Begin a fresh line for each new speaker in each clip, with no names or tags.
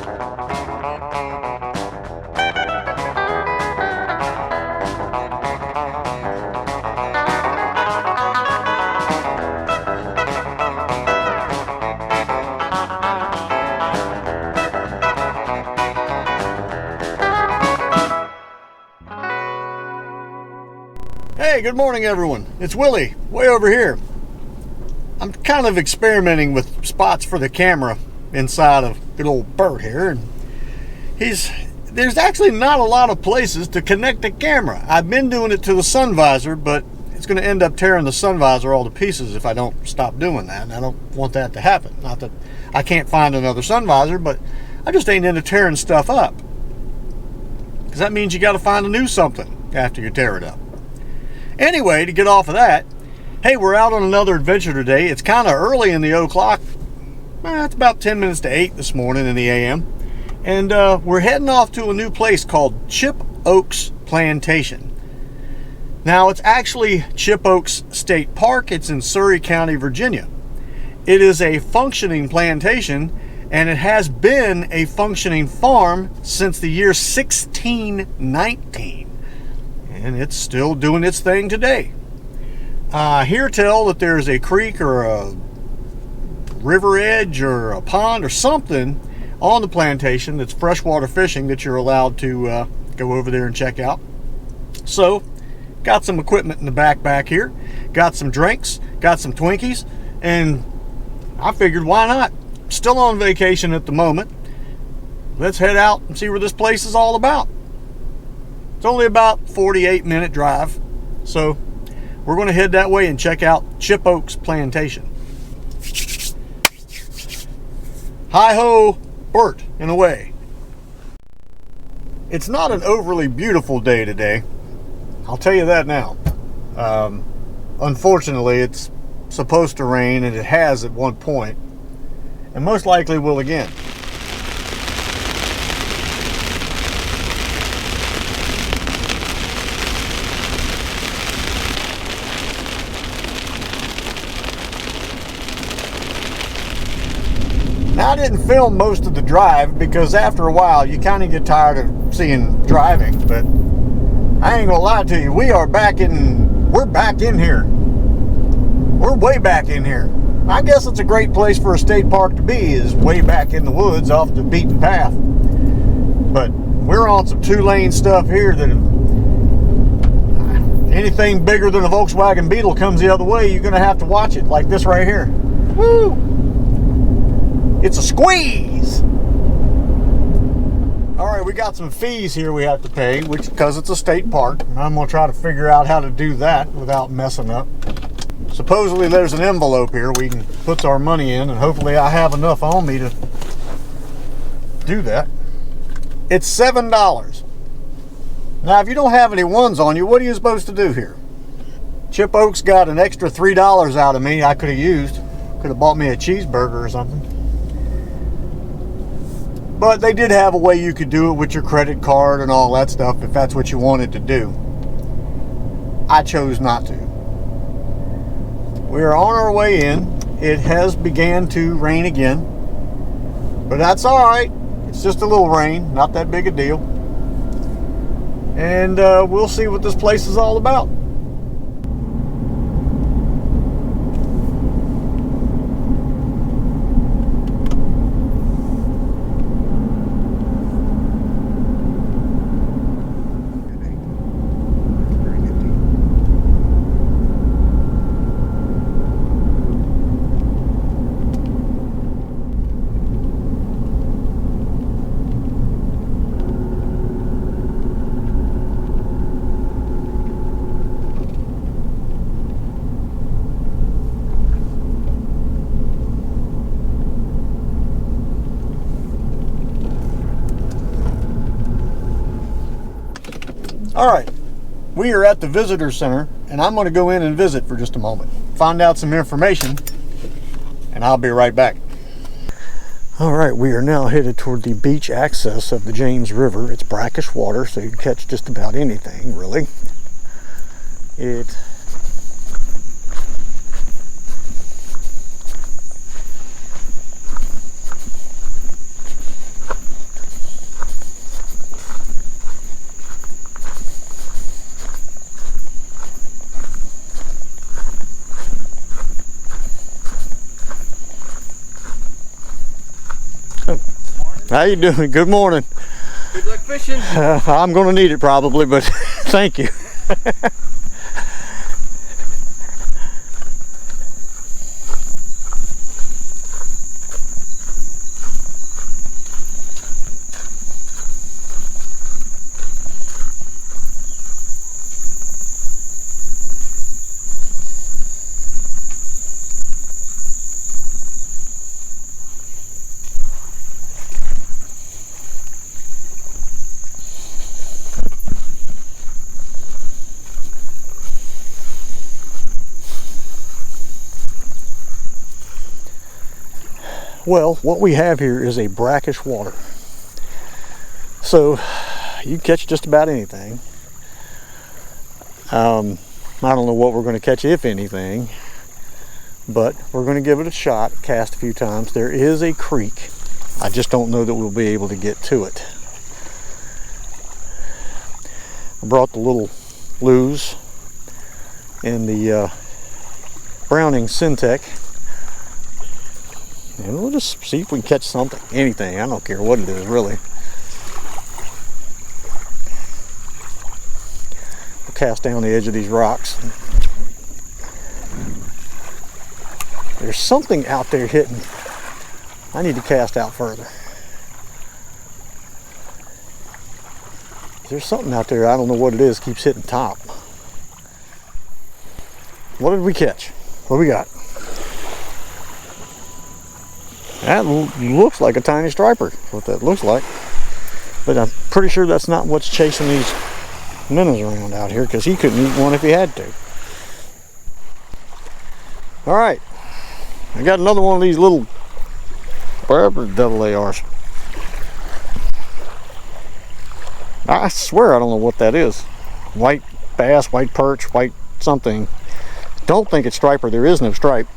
Hey, good morning everyone. It's Willie, way over here. I'm kind of experimenting with spots for the camera inside of good old Bert here. And there's actually not a lot of places to connect the camera. I've been doing it to the sun visor, but it's going to end up tearing the sun visor all to pieces if I don't stop doing that. And I don't want that to happen. Not that I can't find another sun visor, but I just ain't into tearing stuff up. Because that means you got to find a new something after you tear it up. Anyway, to get off of that, hey, we're out on another adventure today. It's kind of early in the o'clock. It's about 10 minutes to 8 this morning in the AM. And we're heading off to a new place called Chippokes Plantation. Now, it's actually Chippokes State Park. It's in Surry County, Virginia. It is a functioning plantation, and it has been a functioning farm since the year 1619. And it's still doing its thing today. I hear tell that there's a creek or a river edge or a pond or something on the plantation that's freshwater fishing that you're allowed to go over there and check out. So, got some equipment in the back here, got some drinks, got some Twinkies, and I figured why not? Still on vacation at the moment. Let's head out and see what this place is all about. It's only about 48-minute drive, so we're going to head that way and check out Chippokes Plantation. Hi-ho, Bert, in a way. It's not an overly beautiful day today. I'll tell you that now. Unfortunately, it's supposed to rain, and it has at one point, and most likely will again. Now, I didn't film most of the drive because after a while you kind of get tired of seeing driving, but I ain't gonna lie to you, we're back in here. We're way back in here. I guess it's a great place for a state park to be, is way back in the woods off the beaten path. But we're on some 2-lane stuff here that anything bigger than a Volkswagen Beetle comes the other way, you're gonna have to watch it, like this right here. Woo! It's a squeeze. All right, we got some fees here we have to pay, which because it's a state park. I'm gonna try to figure out how to do that without messing up. Supposedly there's an envelope here we can put our money in, and hopefully I have enough on me to do that. It's $7. Now, if you don't have any ones on you, what are you supposed to do here? Chippokes got an extra $3 out of me I could have used. Could have bought me a cheeseburger or something. But they did have a way you could do it with your credit card and all that stuff if that's what you wanted to do. I chose not to. We are on our way in. It has began to rain again. But that's alright. It's just a little rain, not that big a deal. And we'll see what this place is all about. All right, we are at the visitor center, and I'm going to go in and visit for just a moment, find out some information, and I'll be right back. All right, we are now headed toward the beach access of the James River. It's brackish water, so you can catch just about anything, really. How you doing? Good morning.
Good luck fishing.
I'm going to need it probably, but thank you. Well, what we have here is a brackish water. So you can catch just about anything. I don't know what we're going to catch, if anything, but we're going to give it a shot, cast a few times. There is a creek. I just don't know that we'll be able to get to it. I brought the little Lew's and the Browning Syntec. And we'll just see if we can catch something, anything. I don't care what it is, really. We'll cast down the edge of these rocks. There's something out there hitting. I need to cast out further. There's something out there, I don't know what it is, keeps hitting top. What did we catch? What do we got? That looks like a tiny striper, what that looks like. But I'm pretty sure that's not what's chasing these minnows around out here, because he couldn't eat one if he had to. All right, I got another one of these little, wherever the devil they are. I swear I don't know what that is. White bass, white perch, white something. Don't think it's striper, there is no stripe.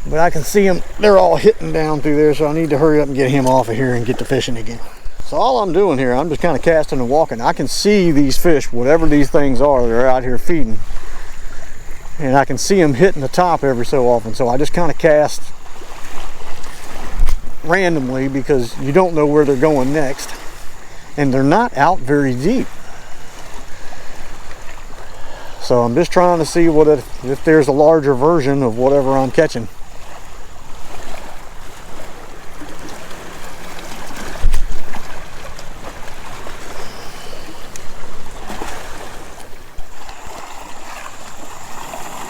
But I can see them, they're all hitting down through there, so I need to hurry up and get him off of here and get to fishing again. So all I'm doing here, I'm just kind of casting and walking. I can see these fish, whatever these things are, they're out here feeding. And I can see them hitting the top every so often, so I just kind of cast randomly because you don't know where they're going next. And they're not out very deep. So I'm just trying to see what if there's a larger version of whatever I'm catching.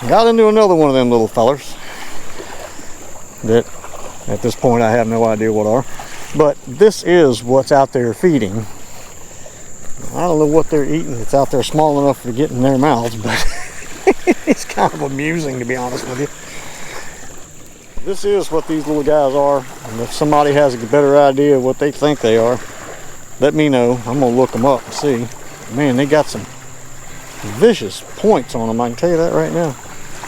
Got into another one of them little fellers that at this point I have no idea what are, but this is what's out there feeding. I don't know what they're eating. It's out there small enough to get in their mouths, but it's kind of amusing, to be honest with you. This is what these little guys are, and if somebody has a better idea of what they think they are, let me know. I'm gonna look them up and see. Man, they got some vicious points on them, I can tell you that right now.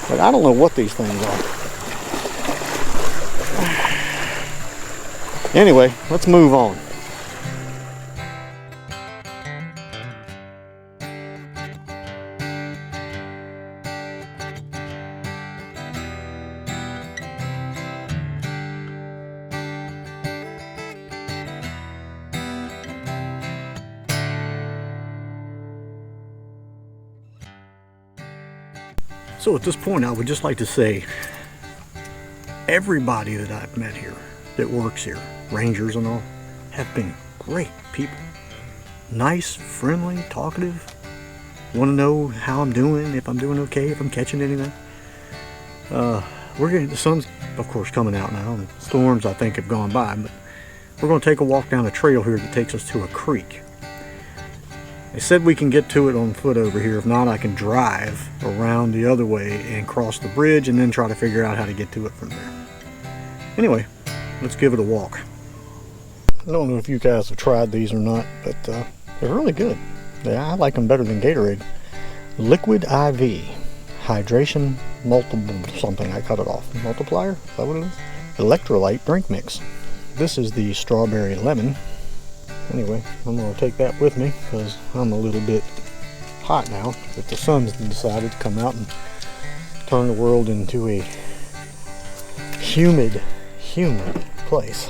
But I don't know what these things are. Anyway, let's move on. So at this point, I would just like to say, everybody that I've met here, that works here, rangers and all, have been great people. Nice, friendly, talkative, want to know how I'm doing, if I'm doing okay, if I'm catching anything. The sun's, of course, coming out now, and storms, I think, have gone by, but we're going to take a walk down a trail here that takes us to a creek. They said we can get to it on foot over here. If not, I can drive around the other way and cross the bridge and then try to figure out how to get to it from there. Anyway, let's give it a walk. I don't know if you guys have tried these or not, but they're really good. I like them better than Gatorade. Liquid IV. Hydration multiple something. I cut it off. Multiplier? Is that what it is? Electrolyte drink mix. This is the strawberry lemon. Anyway, I'm going to take that with me because I'm a little bit hot now that the sun's decided to come out and turn the world into a humid place.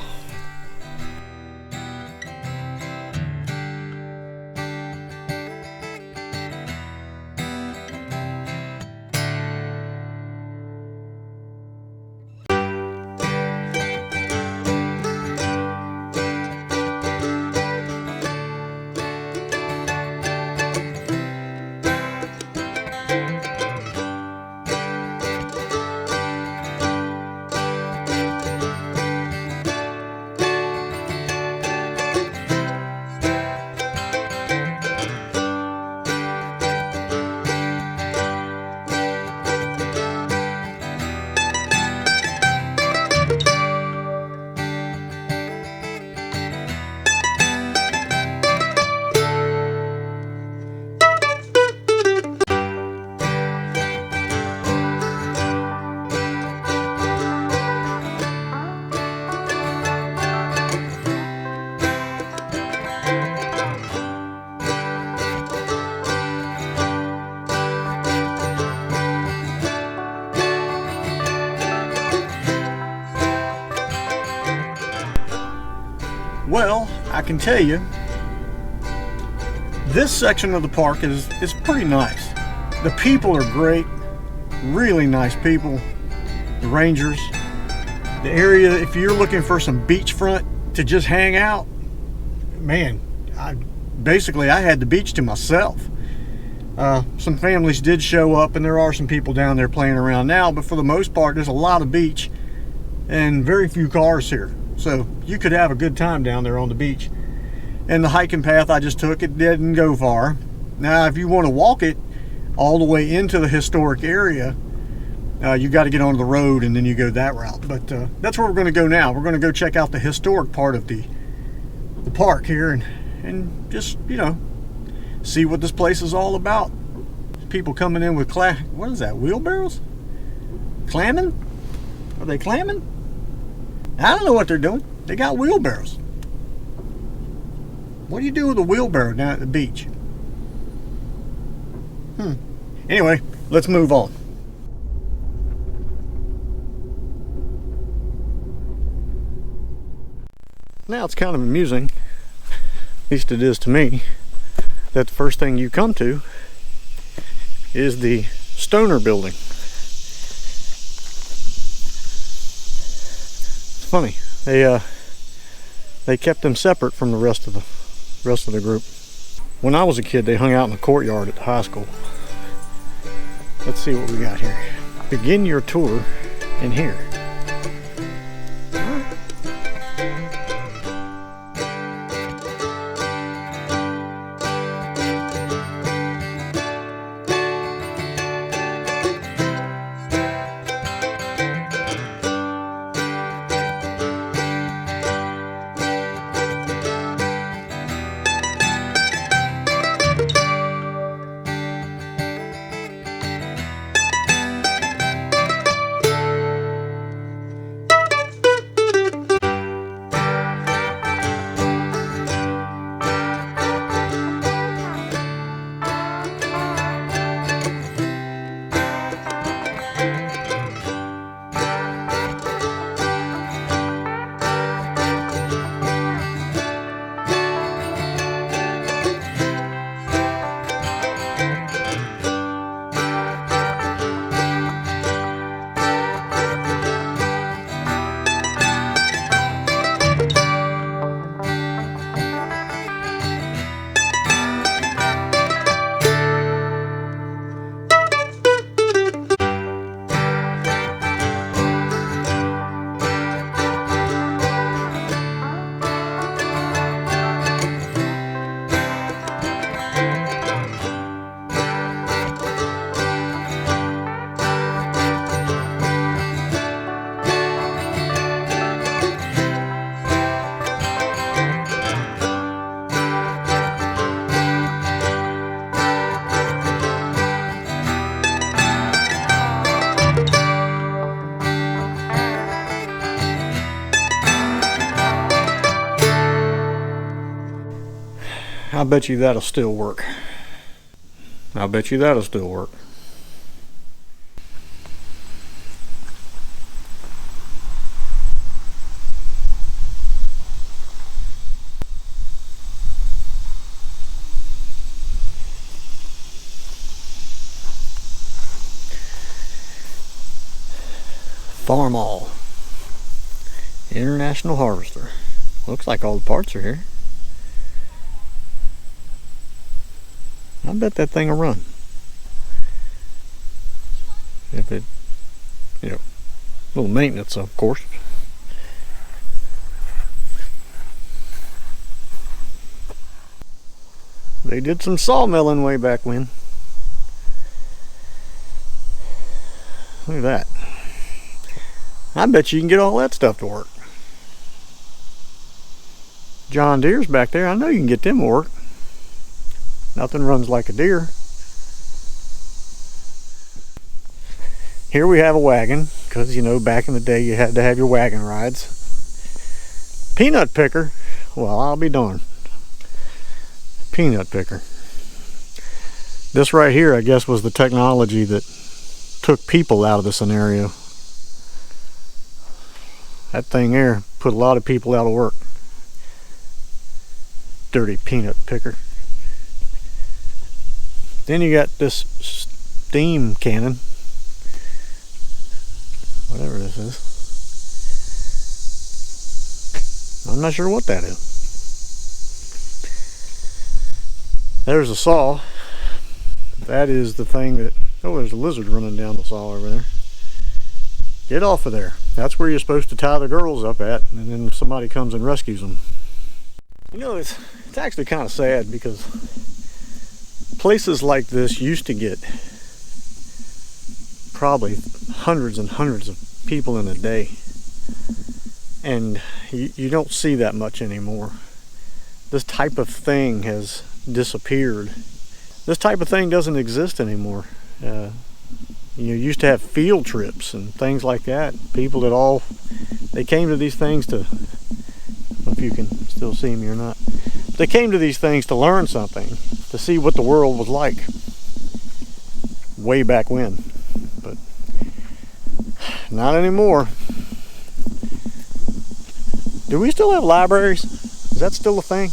Well, I can tell you, this section of the park is pretty nice. The people are great, really nice people. The rangers. The area, if you're looking for some beachfront to just hang out, man, I had the beach to myself. Some families did show up, and there are some people down there playing around now, but for the most part, there's a lot of beach and very few cars here. So you could have a good time down there on the beach. And the hiking path I just took, it didn't go far. Now, if you want to walk it all the way into the historic area, you got to get onto the road and then you go that route. But that's where we're going to go now. We're going to go check out the historic part of the park here and just, you know, see what this place is all about. People coming in with what is that, wheelbarrows? Clamming? Are they clamming? I don't know what they're doing. They got wheelbarrows. What do you do with a wheelbarrow down at the beach? Anyway, let's move on. Now it's kind of amusing, at least it is to me, that the first thing you come to is the Stoner building. It's funny, they kept them separate from the rest of the group. When I was a kid, they hung out in the courtyard at the high school. Let's see what we got here. Begin your tour in here. I bet you that'll still work. I bet you that'll still work. Farmall International Harvester. Looks like all the parts are here. I bet that thing will run. If it, you know, a little maintenance, of course. They did some sawmilling way back when. Look at that. I bet you can get all that stuff to work. John Deere's back there. I know you can get them to work. Nothing runs like a Deere. Here we have a wagon, because you know back in the day you had to have your wagon rides. Peanut picker. Well, I'll be darned. Peanut picker. This right here, I guess, was the technology that took people out of the scenario. That thing there put a lot of people out of work. dirty peanut picker. Then you got this steam cannon, whatever this is. I'm not sure what that is. There's a saw. That is the thing that, oh, there's a lizard running down the saw over there. Get off of there. That's where you're supposed to tie the girls up at, and then somebody comes and rescues them. You know, it's actually kind of sad, because places like this used to get probably hundreds and hundreds of people in a day. And you don't see that much anymore. This type of thing has disappeared. This type of thing doesn't exist anymore. You used to have field trips and things like that. People that they came to these things to, I don't know if you can still see me or not. They came to these things to learn something, to see what the world was like way back when. But not anymore. Do we still have libraries? Is that still a thing?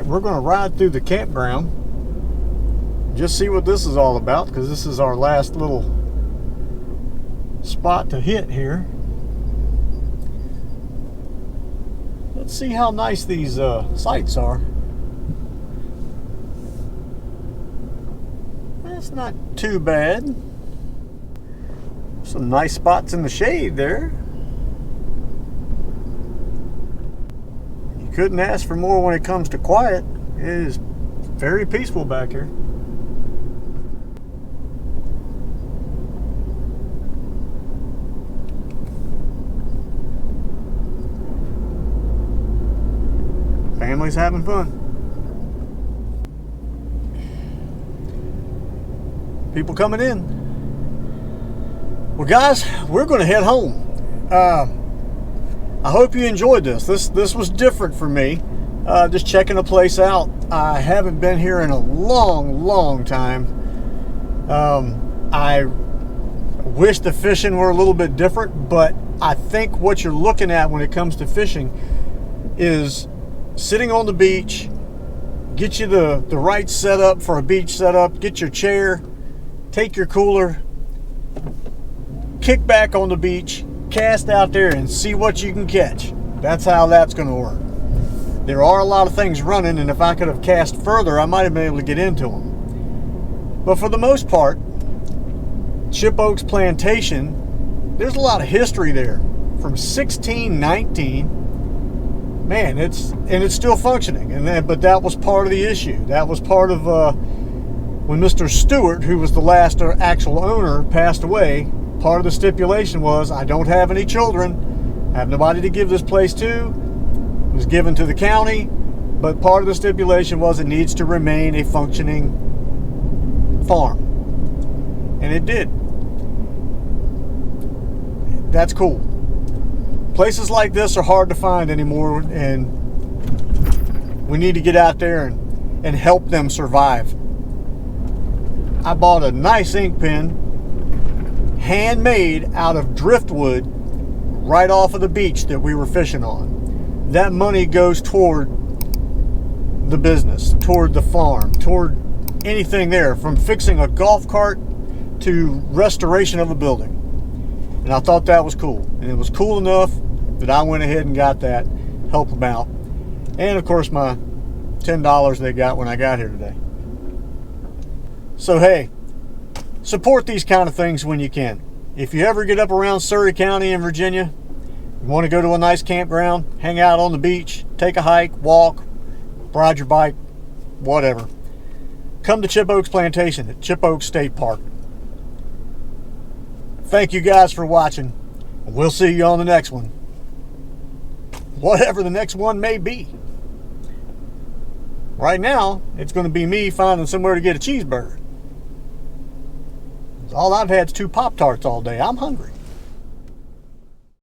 We're going to ride through the campground, just see what this is all about, because this is our last little spot to hit here. Let's see how nice these sights are. That's not too bad. Some nice spots in the shade there. Couldn't ask for more when it comes to quiet. It is very peaceful back here. Family's having fun. People coming in. Well, guys, we're going to head home. I hope you enjoyed this. This was different for me. Just checking the place out. I haven't been here in a long time. I Wish the fishing were a little bit different, but I think what you're looking at when it comes to fishing is sitting on the beach, get you the right setup for a beach setup, get your chair, take your cooler, kick back on the beach, cast out there and see what you can catch. That's how that's going to work. There are a lot of things running, and if I could have cast further, I might have been able to get into them. But for the most part, Chippokes Plantation, there's a lot of history there from 1619. Man, it's still functioning, but that was part of the issue. That was part of when Mr. Stewart, who was the last actual owner, passed away. Part of the stipulation was, I don't have any children, I have nobody to give this place to. It was given to the county, but part of the stipulation was it needs to remain a functioning farm, and it did. That's cool. Places like this are hard to find anymore, and we need to get out there and help them survive. I bought a nice ink pen, handmade out of driftwood, right off of the beach that we were fishing on. That money goes toward the business, toward the farm, toward anything there, from fixing a golf cart to restoration of a building. And I thought that was cool. And it was cool enough that I went ahead and got that, help them out. And of course my $10 they got when I got here today. So hey, support these kind of things when you can. If you ever get up around Surry County in Virginia, you want to go to a nice campground, hang out on the beach, take a hike, walk, ride your bike, whatever, come to Chippokes Plantation at Chippokes State Park. Thank you guys for watching, and we'll see you on the next one. Whatever the next one may be. Right now, it's going to be me finding somewhere to get a cheeseburger. All I've had is 2 Pop-Tarts all day. I'm hungry.